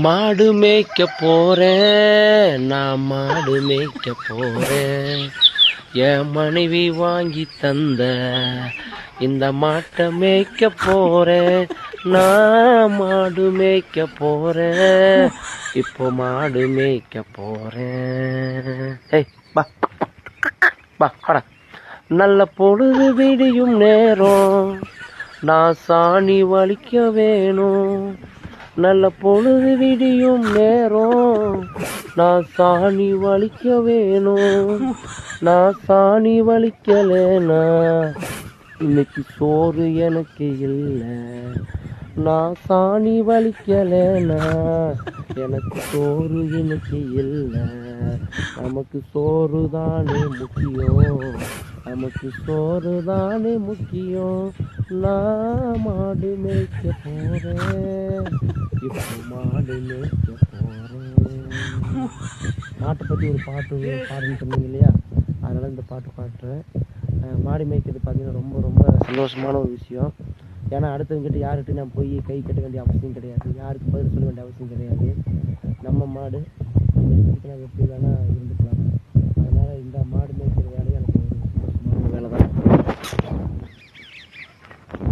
மாடு மேய்க்க போறேன், நான் மாடு மேய்க்க போறேன். என் மனைவி வாங்கி தந்த இந்த மாட்டை மேய்க்க போறேன். நான் மாடு மேய்க்க போறேன், இப்போ மாடு மேய்க்க போறேன். ஏய் பா பா வாடா. நல்ல பொழுது விடியும் நேரம், நான் சாணி வலிக்க வேணும். நல்ல பொழுது விடியும் நேரம், நான் சாணி வலிக்க வேணும். நான் சாணி வலிக்கலேனா இன்னைக்கு சோறு எனக்கு இல்லை. நான் சாணி வலிக்கலேனா எனக்கு சோறு இன்னைக்கு இல்லை. நமக்கு சோறு தானே முக்கியம், நமக்கு சோறு தானே முக்கியம். நான் மாடு மேய்க்க போறேன், இப்போ மாடு மேய்க்க போறேன். மாட்டை பற்றி ஒரு பாட்டு பாடுன்னு சொன்னீங்க இல்லையா, அதனால் இந்த பாட்டு பாடுறேன். மாடு மேய்க்கிறது பார்த்தீங்கன்னா ரொம்ப ரொம்ப சந்தோஷமான ஒரு விஷயம். ஏன்னா அடுத்தவங்கிட்ட யார்கிட்ட நான் போய் கை கட்ட வேண்டிய அவசியம் கிடையாது, யாருக்கு பதில் சொல்ல வேண்டிய அவசியம் கிடையாது. நம்ம மாடு நம்ம எப்படி வேணால் இருந்து